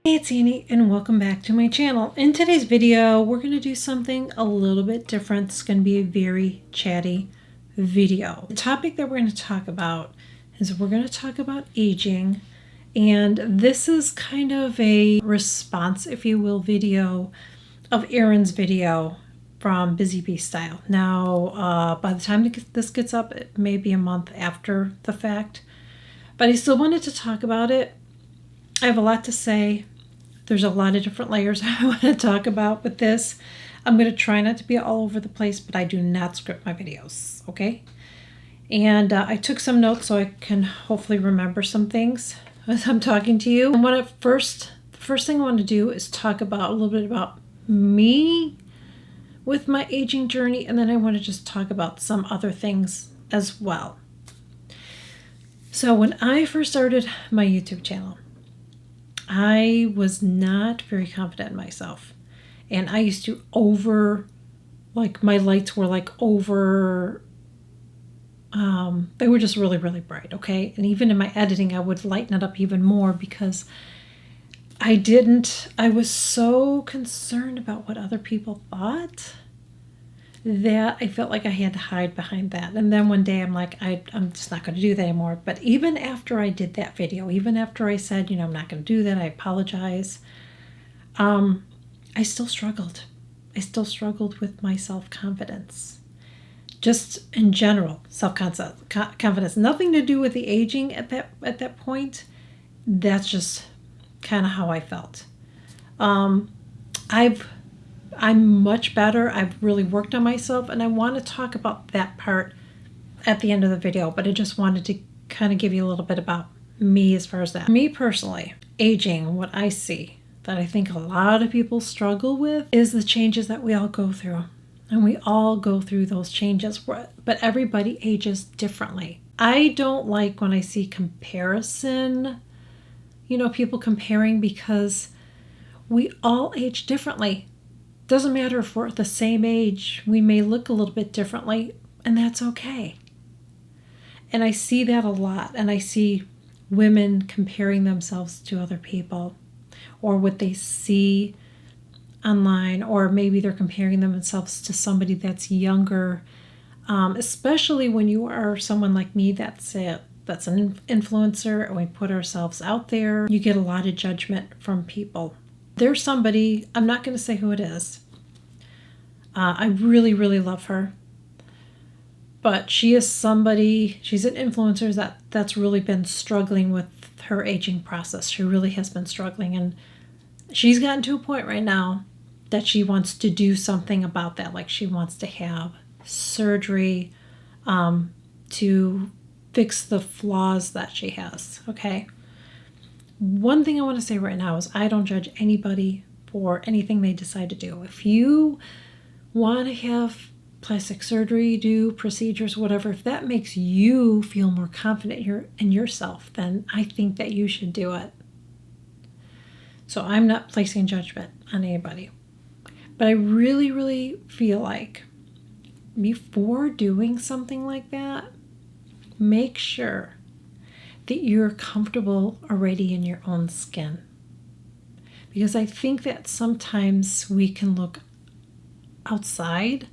Hey, it's Annie and welcome back to my channel. In today's video, we're going to do something a little bit different. It's going to be a very chatty video. The topic that we're going to talk about is we're going to talk about aging, and this is kind of a response, if you will, video of Erin's video from Busy Bee Style. Now, by the time this gets up, it may be a month after the fact, but I still wanted to talk about it. I have a lot to say. There's a lot of different layers I want to talk about with this. I'm going to try not to be all over the place, but I do not script my videos, okay? And I took some notes so I can hopefully remember some things as I'm talking to you. And the first thing I want to do is talk about a little bit about me with my aging journey, and then I want to just talk about some other things as well. So when I first started my YouTube channel, I was not very confident in myself, and I used to my lights were they were just really, really bright, okay? And even in my editing, I would lighten it up even more because I was so concerned about what other people thought that I felt like I had to hide behind that. And then one day I'm like, I'm just not going to do that anymore. But even after I did that video, even after I said, I'm not going to do that, I apologize, I still struggled. I still struggled with my self-confidence. Just in general, self-confidence. Nothing to do with the aging at that point. That's just kind of how I felt. I'm much better. I've really worked on myself, and I want to talk about that part at the end of the video, but I just wanted to kind of give you a little bit about me as far as that. Me personally, aging, what I see that I think a lot of people struggle with is the changes that we all go through. And we all go through those changes, but everybody ages differently. I don't like when I see comparison, people comparing, because we all age differently. Doesn't matter if we're the same age, we may look a little bit differently, and that's okay. And I see that a lot, and I see women comparing themselves to other people, or what they see online, or maybe they're comparing themselves to somebody that's younger, especially when you are someone like me that's an influencer, and we put ourselves out there. You get a lot of judgment from people. There's somebody, I'm not going to say who it is. I really, really love her. But she's an influencer that's really been struggling with her aging process. She really has been struggling. And she's gotten to a point right now that she wants to do something about that. Like, she wants to have surgery to fix the flaws that she has, okay? One thing I want to say right now is I don't judge anybody for anything they decide to do. If you want to have plastic surgery, do procedures, whatever, if that makes you feel more confident in yourself, then I think that you should do it. So I'm not placing judgment on anybody. But I really, really feel like before doing something like that, make sure that you're comfortable already in your own skin. Because I think that sometimes we can look outside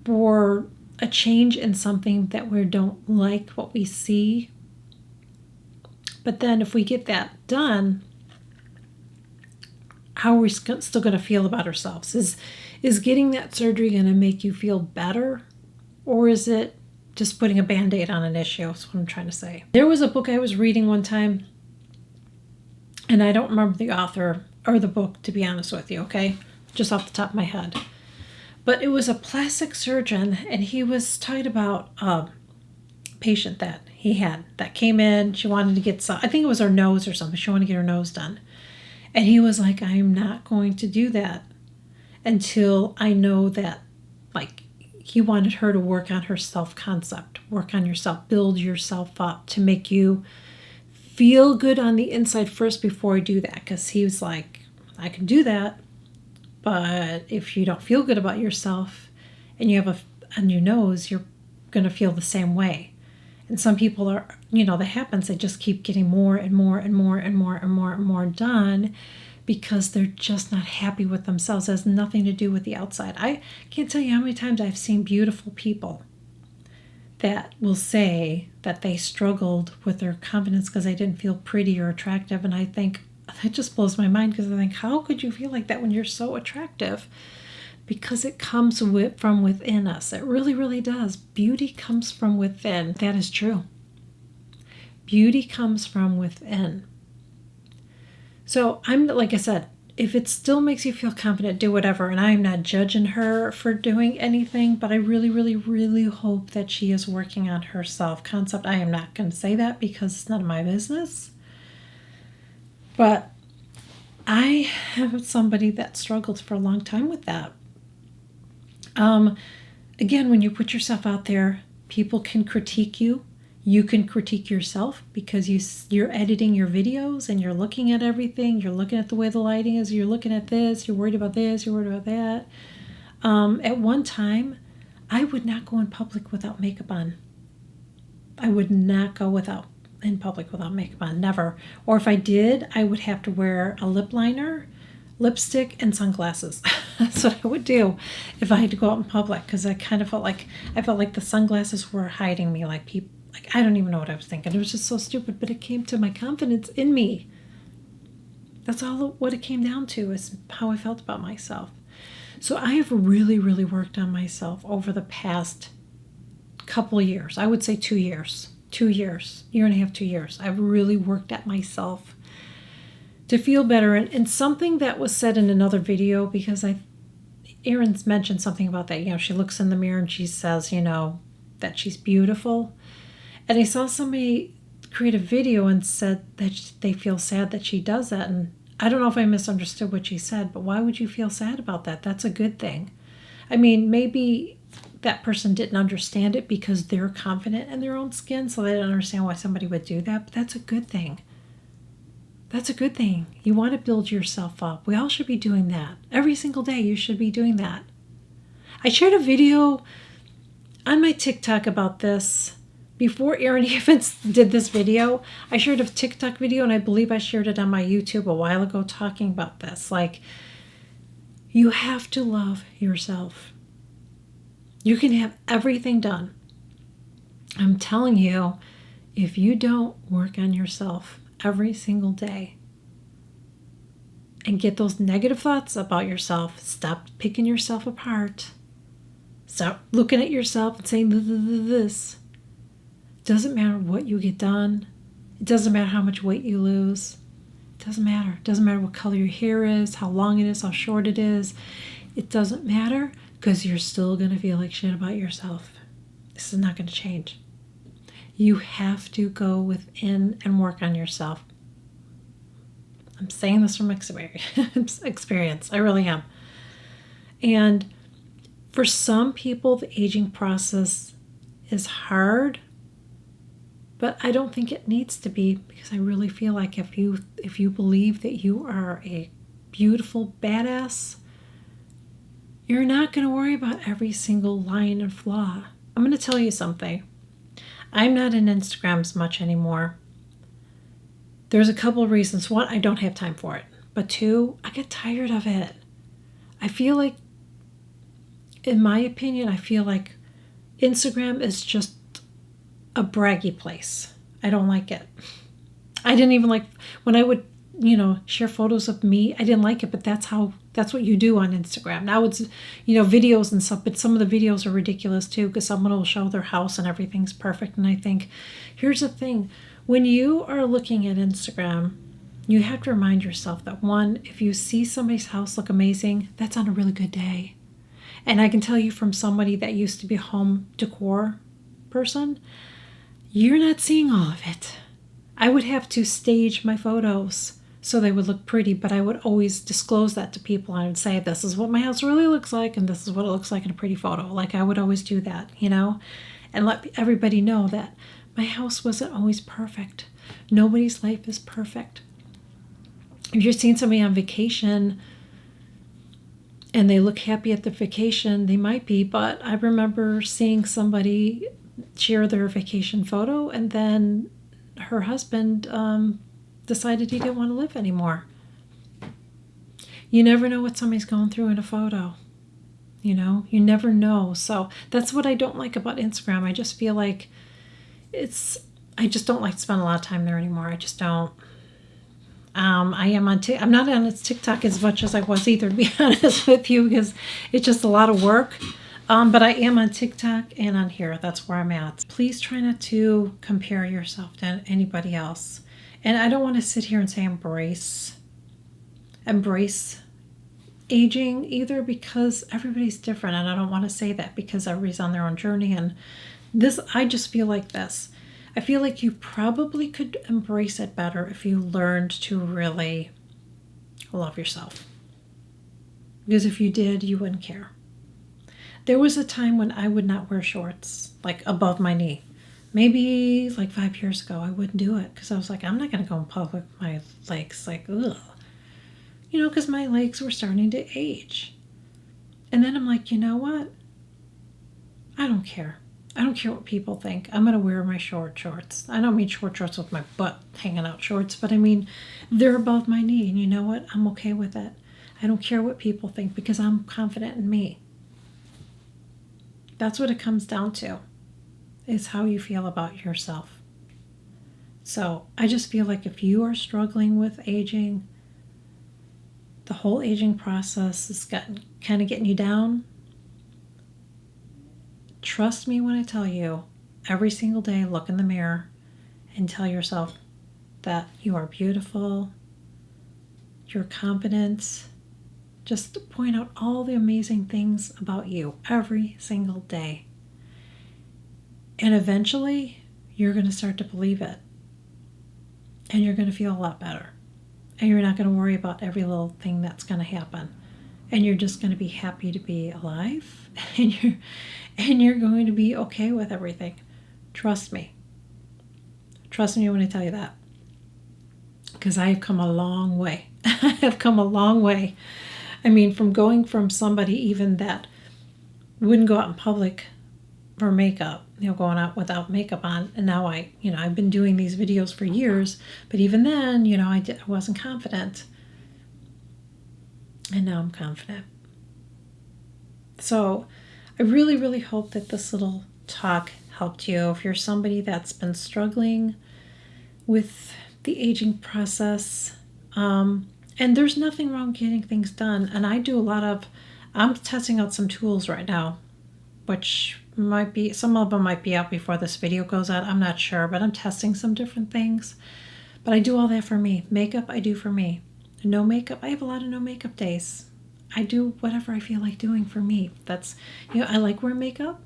for a change in something that we don't like what we see. But then if we get that done, how are we still going to feel about ourselves? Is getting that surgery going to make you feel better? Or is it just putting a Band-Aid on an issue? That's what I'm trying to say. There was a book I was reading one time, and I don't remember the author or the book, to be honest with you, okay? Just off the top of my head. But it was a plastic surgeon, and he was talking about a patient that he had that came in. She wanted to get I think it was her nose or something. She wanted to get her nose done. And he was like, I'm not going to do that until I know that, he wanted her to work on her self-concept, work on yourself, build yourself up to make you feel good on the inside first before I do that. Because he was like, I can do that, but if you don't feel good about yourself and you have a new nose, you're going to feel the same way. And some people are, that happens. They just keep getting more and more and more and more and more and more done because they're just not happy with themselves. It has nothing to do with the outside. I can't tell you how many times I've seen beautiful people that will say that they struggled with their confidence because they didn't feel pretty or attractive. And I think that just blows my mind, because I think, how could you feel like that when you're so attractive? Because it comes from within us. It really, really does. Beauty comes from within. That is true. Beauty comes from within. So like I said, if it still makes you feel confident, do whatever. And I'm not judging her for doing anything, but I really, really, really hope that she is working on her self-concept. I am not going to say that because it's none of my business. But I have somebody that struggled for a long time with that. Again, when you put yourself out there, people can critique you. You can critique yourself because you're editing your videos and you're looking at everything. You're looking at the way the lighting is. You're looking at this. You're worried about this. You're worried about that. At one time, I would not go in public without makeup on. I would not go in public without makeup on. Never. Or if I did, I would have to wear a lip liner, lipstick, and sunglasses. That's what I would do if I had to go out in public, because I kind of felt like the sunglasses were hiding me. Like I don't even know what I was thinking. It was just so stupid, but it came to my confidence in me. That's all what it came down to, is how I felt about myself. So I have really, really worked on myself over the past couple of years. I would say 2 years. 2 years. Year and a half, 2 years. I've really worked at myself to feel better. And something that was said in another video, because Erin's mentioned something about that. She looks in the mirror and she says, that she's beautiful. And I saw somebody create a video and said that they feel sad that she does that. And I don't know if I misunderstood what she said, but why would you feel sad about that? That's a good thing. I mean, maybe that person didn't understand it because they're confident in their own skin, so they don't understand why somebody would do that. But that's a good thing. That's a good thing. You want to build yourself up. We all should be doing that. Every single day you should be doing that. I shared a video on my TikTok about this. Before Erin even did this video, I shared a TikTok video, and I believe I shared it on my YouTube a while ago talking about this. Like, you have to love yourself. You can have everything done. I'm telling you, if you don't work on yourself every single day and get those negative thoughts about yourself, stop picking yourself apart, stop looking at yourself and saying this. Doesn't matter what you get done. It doesn't matter how much weight you lose. It doesn't matter. It doesn't matter what color your hair is, how long it is, how short it is. It doesn't matter, because you're still going to feel like shit about yourself. This is not going to change. You have to go within and work on yourself. I'm saying this from experience. I really am. And for some people, the aging process is hard. But I don't think it needs to be, because I really feel like if you believe that you are a beautiful badass, you're not going to worry about every single line and flaw. I'm going to tell you something. I'm not in Instagram as much anymore. There's a couple of reasons. One, I don't have time for it. But two, I get tired of it. I feel like, in my opinion, Instagram is just a braggy place. I don't like it. I didn't even like when I would, share photos of me. I didn't like it, but that's what you do on Instagram. Now it's, videos and stuff, but some of the videos are ridiculous too, because someone will show their house and everything's perfect. And I think, here's the thing. When you are looking at Instagram, you have to remind yourself that, one, if you see somebody's house look amazing, that's on a really good day. And I can tell you from somebody that used to be a home decor person, you're not seeing all of it. I would have to stage my photos so they would look pretty, but I would always disclose that to people. I would say, this is what my house really looks like, and this is what it looks like in a pretty photo. Like, I would always do that, and let everybody know that my house wasn't always perfect. Nobody's life is perfect. If you're seeing somebody on vacation and they look happy at their vacation, they might be, but I remember seeing somebody share their vacation photo and then her husband decided he didn't want to live anymore. You never know what somebody's going through in a photo. You know, you never know. So that's what I don't like about Instagram. I just feel like I just don't like to spend a lot of time there anymore. I just don't. I'm not on TikTok as much as I was either, to be honest with you, because it's just a lot of work. But I am on TikTok and on here. That's where I'm at. Please try not to compare yourself to anybody else. And I don't want to sit here and say embrace aging either, because everybody's different. And I don't want to say that, because everybody's on their own journey. And I just feel like this. I feel like you probably could embrace it better if you learned to really love yourself. Because if you did, you wouldn't care. There was a time when I would not wear shorts, like above my knee. Maybe like 5 years ago, I wouldn't do it because I was like, I'm not going to go in public with my legs like, ugh. You know, because my legs were starting to age. And then I'm like, you know what? I don't care. I don't care what people think. I'm going to wear my short shorts. I don't mean short shorts with my butt hanging out shorts, but I mean, they're above my knee. And you know what? I'm okay with it. I don't care what people think because I'm confident in me. That's what it comes down to, is how you feel about yourself. So I just feel like if you are struggling with aging, the whole aging process is kind of getting you down, trust me when I tell you, every single day look in the mirror and tell yourself that you are beautiful, you're competent. Just point out all the amazing things about you every single day. And eventually, you're going to start to believe it. And you're going to feel a lot better. And you're not going to worry about every little thing that's going to happen. And you're just going to be happy to be alive. And you're going to be okay with everything. Trust me. Trust me when I tell you that. Because I have come a long way. I have come a long way. I mean, from going from somebody even that wouldn't go out in public for makeup, going out without makeup on, and now I've been doing these videos for years, but even then, I wasn't confident. And now I'm confident. So I really, really hope that this little talk helped you. If you're somebody that's been struggling with the aging process, and there's nothing wrong getting things done. And I'm testing out some tools right now, which some of them might be out before this video goes out. I'm not sure, but I'm testing some different things. But I do all that for me. Makeup, I do for me. No makeup, I have a lot of no makeup days. I do whatever I feel like doing for me. That's, I like wearing makeup,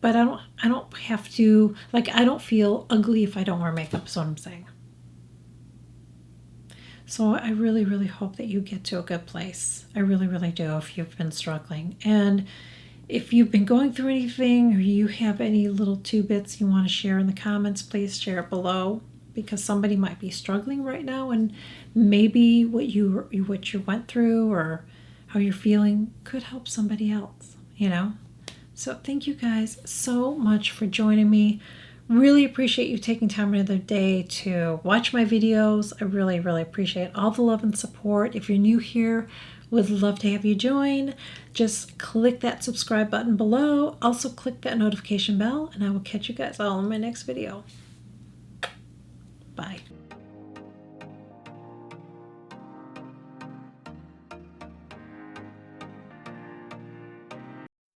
but I don't have to, I don't feel ugly if I don't wear makeup, is what I'm saying. So I really, really hope that you get to a good place. I really, really do, if you've been struggling. And if you've been going through anything, or you have any little tidbits you want to share in the comments, please share it below, because somebody might be struggling right now, and maybe what you went through or how you're feeling could help somebody else, So thank you guys so much for joining me. Really appreciate you taking time another day to watch my videos. I really, really appreciate all the love and support. If you're new here, would love to have you join. Just click that subscribe button below. Also click that notification bell, and I will catch you guys all in my next video. Bye.